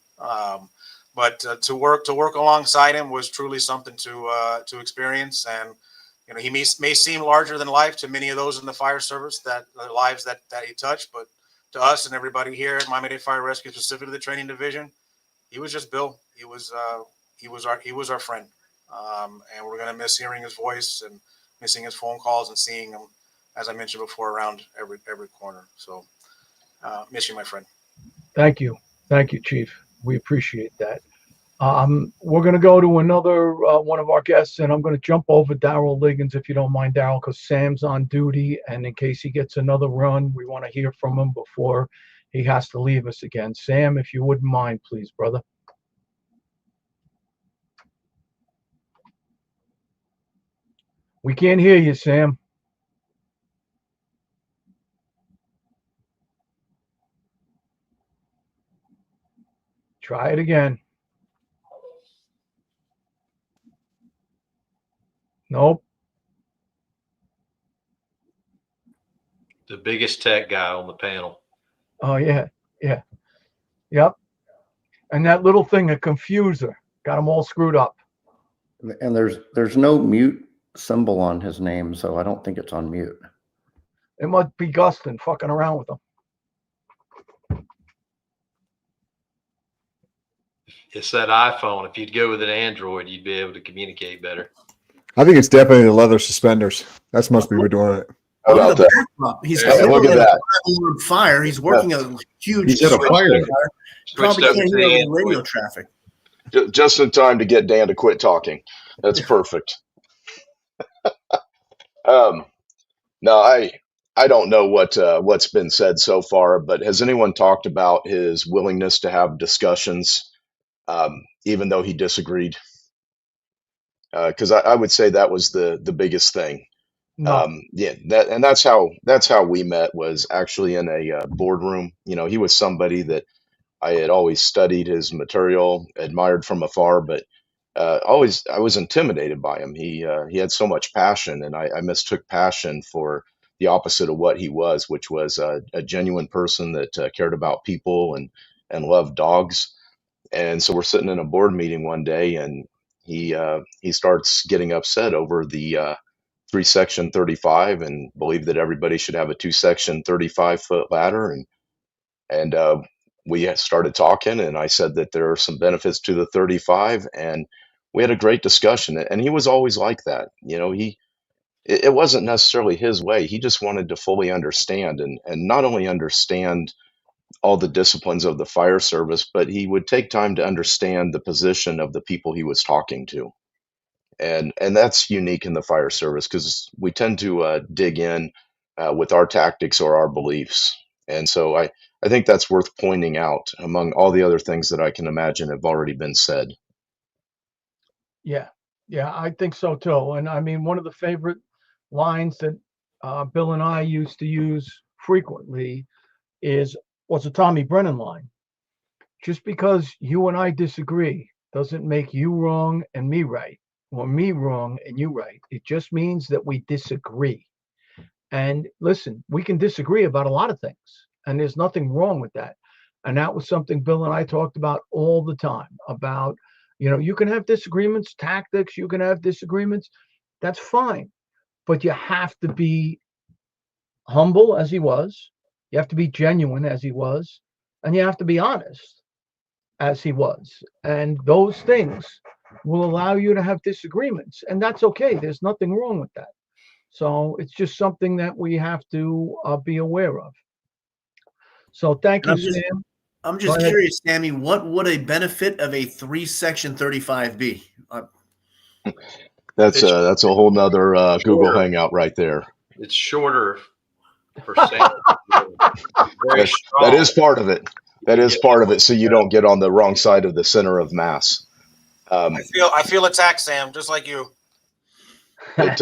but to work alongside him was truly something to experience. And he may seem larger than life to many of those in the fire service, that the lives that he touched, but to us and everybody here at Miami-Dade Fire Rescue, specifically the training division, he was just Bill. He was our friend, and we're gonna miss hearing his voice and missing his phone calls and seeing him, as I mentioned before, around every corner. So, miss you, my friend. Thank you, Chief. We appreciate that. We're going to go to another one of our guests, and I'm going to jump over Daryl Liggins, if you don't mind, Daryl, because Sam's on duty, and in case he gets another run, we want to hear from him before he has to leave us again. Sam, if you wouldn't mind, please, brother. We can't hear you, Sam. Try it again. Nope. The biggest tech guy on the panel. Oh, yeah. Yep. And that little thing, a confuser, got them all screwed up. And there's no mute symbol on his name, so I don't think it's on mute. It must be Gustin fucking around with them. It's that iPhone. If you'd go with an Android, you'd be able to communicate better. I think it's definitely the leather suspenders. That's must be what doing it. How about that? He's look at that. On fire. He's working a huge. He's at a fire. Probably can't hear the radio traffic. Just in time to get Dan to quit talking. That's perfect. No, I don't know what's been said so far, but has anyone talked about his willingness to have discussions, even though he disagreed? Because I would say that was the biggest thing. No. Yeah, that's how we met, was actually in a boardroom. He was somebody that I had always studied his material, admired from afar, but I was intimidated by him. He had so much passion, and I mistook passion for the opposite of what he was, which was a genuine person that cared about people and loved dogs. And so we're sitting in a board meeting one day, and he starts getting upset over the 3-section 35 and believed that everybody should have a 2-section 35-foot ladder. And we started talking, and I said that there are some benefits to the 35, and we had a great discussion. And he was always like that. It wasn't necessarily his way. He just wanted to fully understand, and not only understand all the disciplines of the fire service, but he would take time to understand the position of the people he was talking to. And that's unique in the fire service, because we tend to dig in with our tactics or our beliefs. And so I think that's worth pointing out among all the other things that I can imagine have already been said. Yeah, I think so too. And I mean, one of the favorite lines that Bill and I used to use frequently was a Tommy Brennan line. Just because you and I disagree doesn't make you wrong and me right, or me wrong and you right. It just means that we disagree. And listen, we can disagree about a lot of things, and there's nothing wrong with that. And that was something Bill and I talked about all the time, about, you can have disagreements, tactics, you can have disagreements. That's fine. But you have to be humble, as he was. You have to be genuine, as he was. And you have to be honest, as he was. And those things will allow you to have disagreements. And that's okay. There's nothing wrong with that. So it's just something that we have to be aware of. So thank you, Sam. I'm just curious, Sammy, what would a benefit of a 3-section 35 be? That's a whole nother Google Hangout right there. It's shorter for Sam. That is part of it. That is part of it, so you don't get on the wrong side of the center of mass. I feel attacked, Sam, just like you. But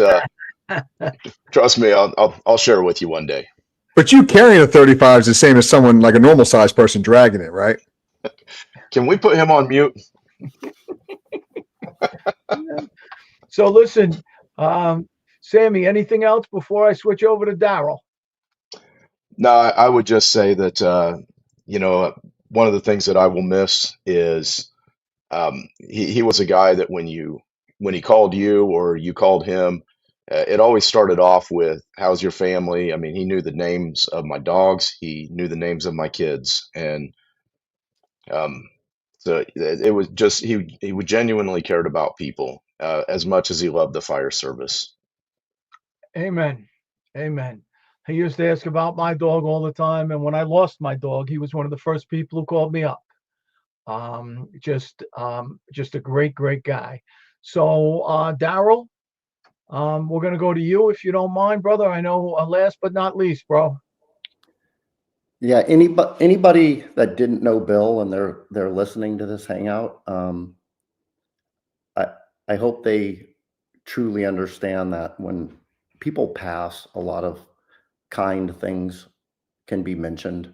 trust me, I'll share it with you one day. But you carrying a 35 is the same as someone like a normal sized person dragging it, right? Can we put him on mute? So listen, Sammy, anything else before I switch over to Daryl? No, I would just say that, one of the things that I will miss is he was a guy that when he called you or you called him, it always started off with, "How's your family?" I mean, he knew the names of my dogs. He knew the names of my kids, and um, so it was just he would genuinely cared about people as much as he loved the fire service. Amen. Amen. He used to ask about my dog all the time, and when I lost my dog, he was one of the first people who called me up. Just a great, great guy. So, Daryl, we're gonna go to you if you don't mind, brother. I know, last but not least, bro. Yeah, anybody that didn't know Bill and they're listening to this hangout, I I hope they truly understand that when people pass, a lot of kind things can be mentioned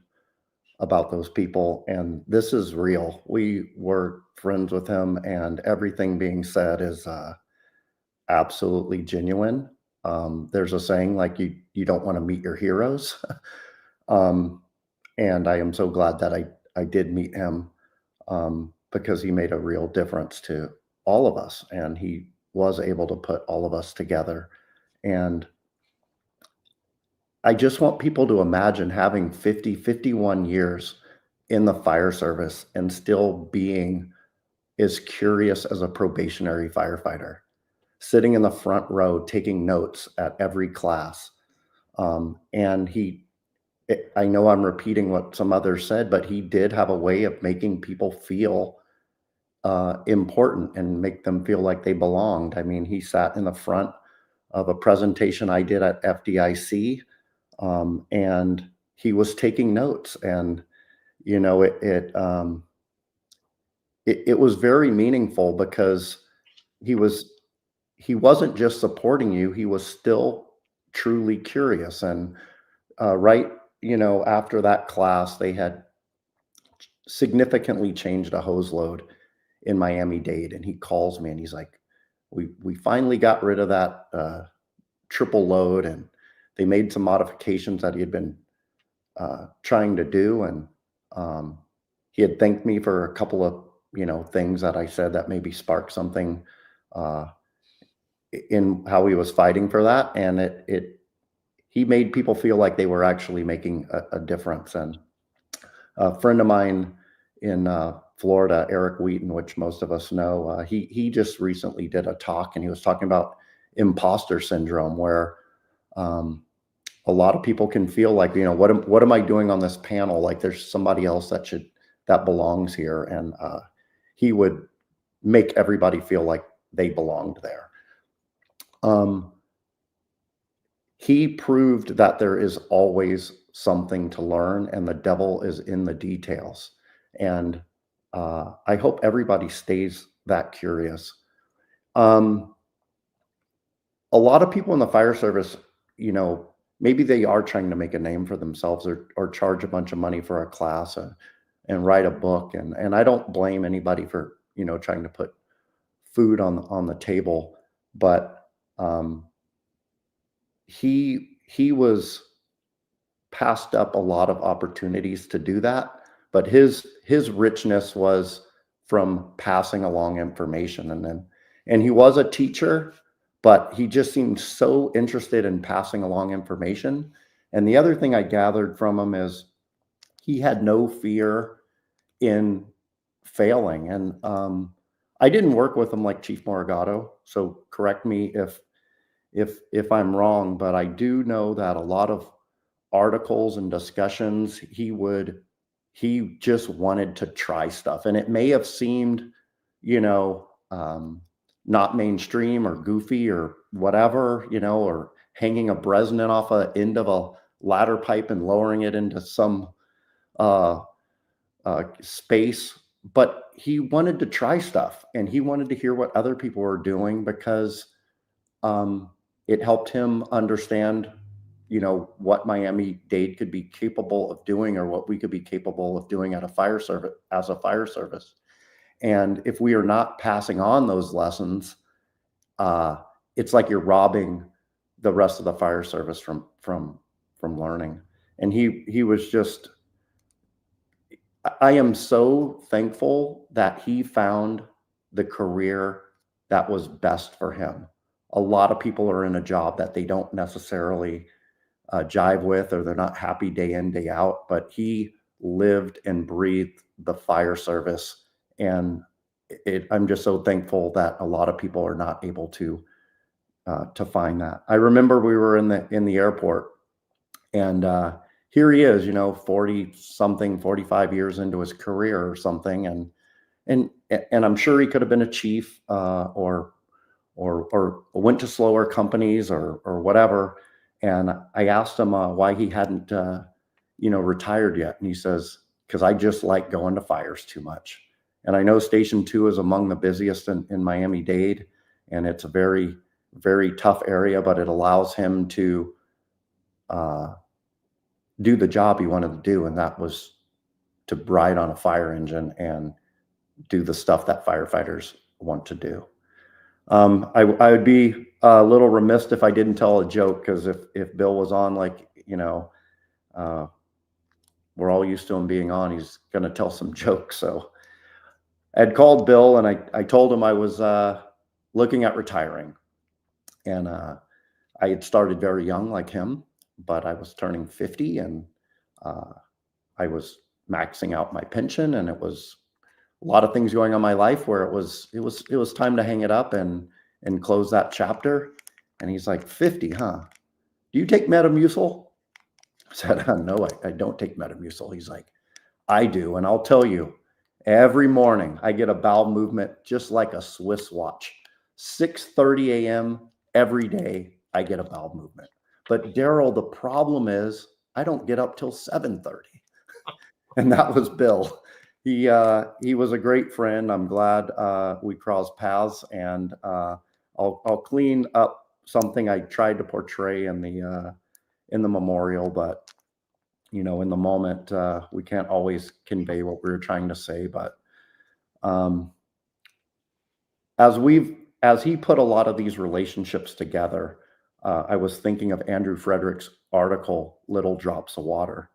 about those people, and this is real. We were friends with him, and everything being said is absolutely genuine. There's a saying like you don't want to meet your heroes, and I am so glad that I did meet him, because he made a real difference to all of us, and he was able to put all of us together. And I just want people to imagine having 51 years in the fire service and still being as curious as a probationary firefighter, sitting in the front row, taking notes at every class. And I know I'm repeating what some others said, but he did have a way of making people feel important and make them feel like they belonged. I mean, he sat in the front of a presentation I did at FDIC, and he was taking notes, and you know, it was very meaningful because he wasn't just supporting you; he was still truly curious. And right, you know, after that class, they had significantly changed a hose load in Miami-Dade, and he calls me and he's like, "We finally got rid of that triple load, and they made some modifications that he had been trying to do, and he had thanked me for a couple of things that I said that maybe sparked something uh, in how he was fighting for that, and he made people feel like they were actually making a difference." And a friend of mine in Florida, Eric Wheaton, which most of us know, he just recently did a talk, and he was talking about imposter syndrome, where a lot of people can feel like, what am I doing on this panel? Like there's somebody else that belongs here, and he would make everybody feel like they belonged there. He proved that there is always something to learn, and the devil is in the details. And I hope everybody stays that curious. A lot of people in the fire service, maybe they are trying to make a name for themselves, or charge a bunch of money for a class and write a book. And I don't blame anybody for, trying to put food on the table, but he was passed up a lot of opportunities to do that, but his richness was from passing along information. And he was a teacher, but he just seemed so interested in passing along information. And the other thing I gathered from him is he had no fear in failing. And I didn't work with him like Chief Morigato, so correct me if I'm wrong, but I do know that a lot of articles and discussions, he just wanted to try stuff, and it may have seemed, not mainstream or goofy or whatever, or hanging a Bresnan off a end of a ladder pipe and lowering it into some space, but he wanted to try stuff, and he wanted to hear what other people were doing, because it helped him understand, what Miami-Dade could be capable of doing, or what we could be capable of doing at a fire service. And if we are not passing on those lessons, it's like you're robbing the rest of the fire service from learning. And he was just, I am so thankful that he found the career that was best for him. A lot of people are in a job that they don't necessarily jive with, or they're not happy day in, day out, but he lived and breathed the fire service. And I'm just so thankful that a lot of people are not able to find that. I remember we were in the airport, and here he is, 40 something, 45 years into his career or something. And I'm sure he could have been a chief, or went to slower companies or whatever. And I asked him why he hadn't, retired yet. And he says, because I just like going to fires too much. And I know Station 2 is among the busiest in Miami-Dade, and it's a very, very tough area, but it allows him to do the job he wanted to do. And that was to ride on a fire engine and do the stuff that firefighters want to do. I would be a little remiss if I didn't tell a joke, because if Bill was on, we're all used to him being on, he's going to tell some jokes. So I'd called Bill, and I told him I was looking at retiring. And I had started very young like him, but I was turning 50, and I was maxing out my pension, and it was a lot of things going on in my life where it was time to hang it up and close that chapter. And he's like, 50, huh? Do you take Metamucil? I said, no, I don't take Metamucil. He's like, I do. And I'll tell you, every morning I get a bowel movement just like a Swiss watch. 6:30 a.m. every day I get a bowel movement. But Daryl, the problem is I don't get up till 7:30. And that was Bill. He was a great friend. I'm glad we crossed paths, and I'll clean up something I tried to portray in the memorial, but in the moment we can't always convey what we were trying to say. But as he put a lot of these relationships together, I was thinking of Andrew Frederick's article, Little Drops of Water.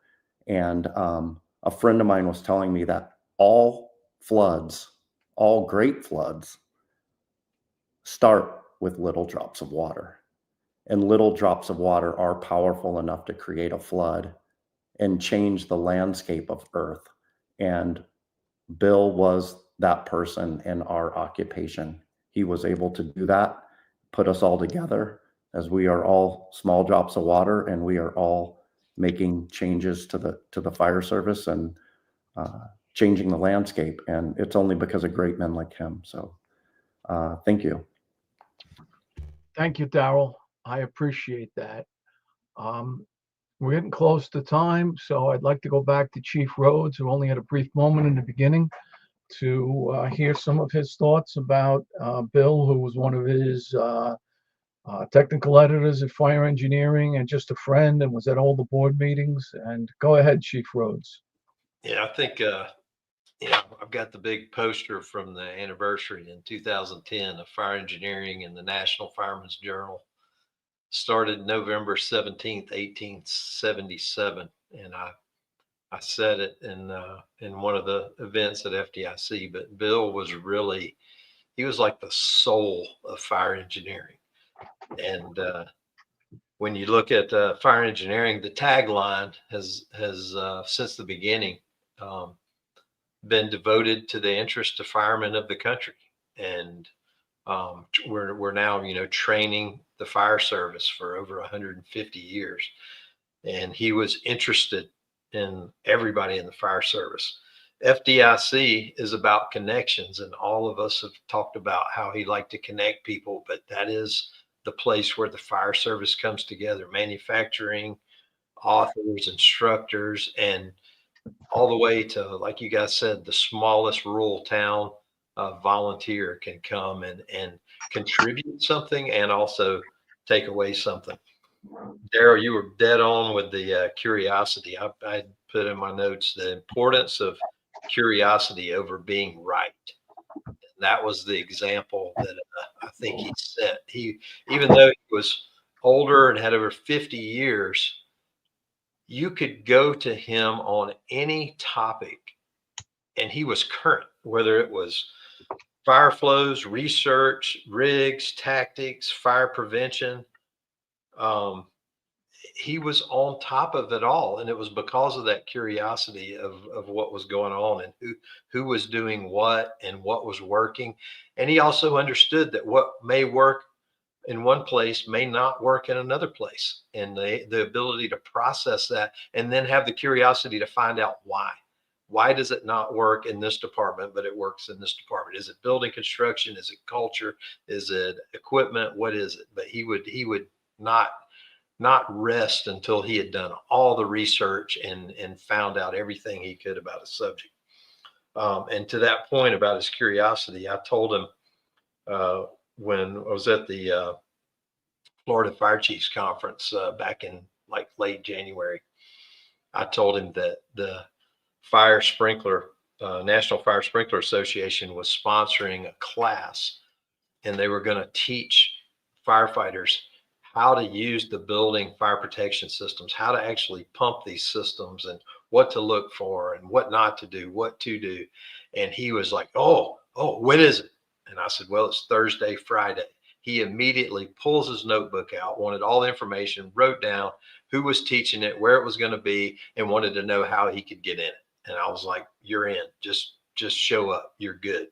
And a friend of mine was telling me that all floods, all great floods, start with little drops of water. And little drops of water are powerful enough to create a flood and change the landscape of Earth. And Bill was that person in our occupation. He was able to do that, put us all together, as we are all small drops of water, and we are all making changes to the fire service and changing the landscape. And it's only because of great men like him. So thank you. Thank you, Daryl. I appreciate that. We're getting close to time, so I'd like to go back to Chief Rhodes, who only had a brief moment in the beginning, to hear some of his thoughts about Bill, who was one of his technical editors at Fire Engineering and just a friend, and was at all the board meetings. And go ahead, Chief Rhodes. Yeah, I think I've got the big poster from the anniversary in 2010 of Fire Engineering in the National Fireman's Journal. Started November 17th, 1877, and I said it in one of the events at FDIC. But Bill was he was like the soul of fire engineering. And when you look at fire engineering, the tagline has since the beginning been devoted to the interest of firemen of the country. And we're now training the fire service for over 150 years, and he was interested in everybody in the fire service. FDIC is about connections, and all of us have talked about how he liked to connect people, but that is the place where the fire service comes together: manufacturing, authors, instructors, and all the way to, like you guys said, the smallest rural town. A volunteer can come and contribute something and also take away something. Daryl, you were dead on with the curiosity. I put in my notes the importance of curiosity over being right. And that was the example that I think he set. Even though he was older and had over 50 years, you could go to him on any topic and he was current, whether it was fire flows, research, rigs, tactics, fire prevention. He was on top of it all, and it was because of that curiosity of what was going on and who was doing what and what was working. And he also understood that what may work in one place may not work in another place, and the ability to process that and then have the curiosity to find out why does it not work in this department but it works in this department. Is it building construction? Is it culture? Is it equipment? What is it? But he would not rest until he had done all the research and found out everything he could about a subject. And to that point about his curiosity, I told him when I was at the Florida Fire Chiefs Conference back in like late January, I told him that the Fire Sprinkler, National Fire Sprinkler Association was sponsoring a class, and they were going to teach firefighters how to use the building fire protection systems, how to actually pump these systems and what to look for and what not to do, what to do. And he was like, oh, when is it? And I said, well, it's Thursday, Friday. He immediately pulls his notebook out, wanted all the information, wrote down who was teaching it, where it was going to be, and wanted to know how he could get in it. And I was like, you're in, just show up. You're good.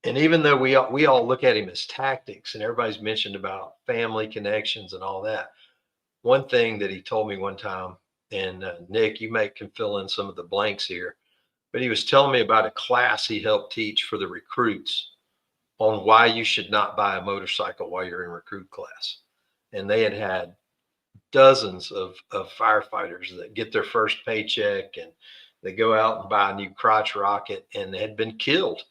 And even though we all look at him as tactics, and everybody's mentioned about family connections and all that, one thing that he told me one time, and Nick, you can fill in some of the blanks here, but he was telling me about a class he helped teach for the recruits on why you should not buy a motorcycle while you're in recruit class. And they had dozens of firefighters that get their first paycheck and they go out and buy a new crotch rocket, and they had been killed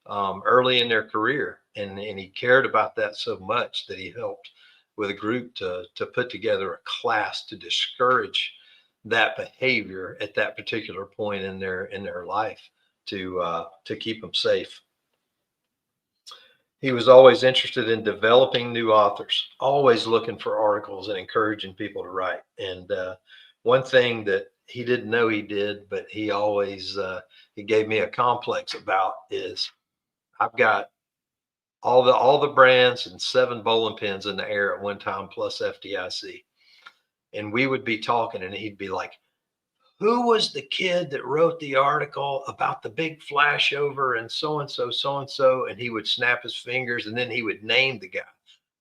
early in their career. And he cared about that so much that he helped with a group to put together a class to discourage that behavior at that particular point in their life to keep them safe. He was always interested in developing new authors, always looking for articles and encouraging people to write. And one thing that he didn't know he did, but he always he gave me a complex about is I've got all the brands and 7 bowling pins in the air at one time, plus FDIC. And we would be talking, and he'd be like, who was the kid that wrote the article about the big flashover and so and so, and he would snap his fingers and then he would name the guy.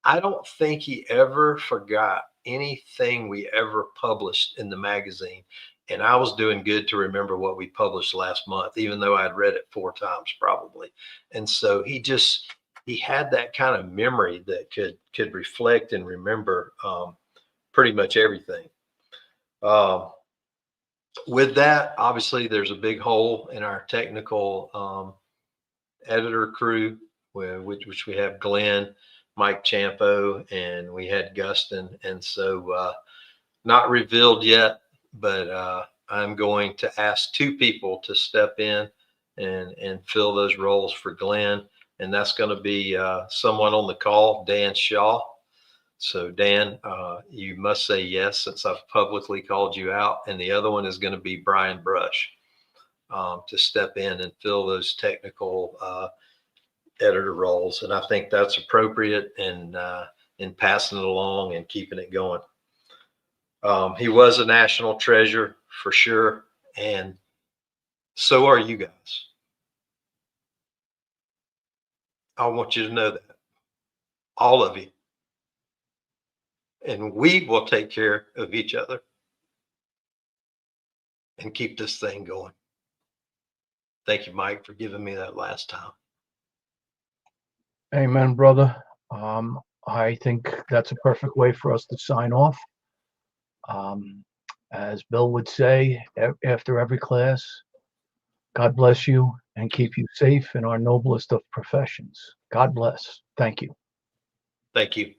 I don't think he ever forgot anything we ever published in the magazine. And I was doing good to remember what we published last month, even though I'd read it 4 times probably. And so he had that kind of memory that could reflect and remember pretty much everything. With that, obviously, there's a big hole in our technical editor crew, which we have Glenn, Mike Champo, and we had Gustin. And so not revealed yet, but I'm going to ask 2 people to step in and fill those roles for Glenn. And that's going to be someone on the call, Dan Shaw. So Dan, you must say yes since I've publicly called you out. And the other one is going to be Brian Brush to step in and fill those technical editor roles. And I think that's appropriate in passing it along and keeping it going. He was a national treasure for sure. And so are you guys. I want you to know that. All of you. And we will take care of each other and keep this thing going. Thank you, Mike, for giving me that last time. Amen, brother. I think that's a perfect way for us to sign off. As Bill would say, after every class, God bless you and keep you safe in our noblest of professions. God bless. Thank you. Thank you.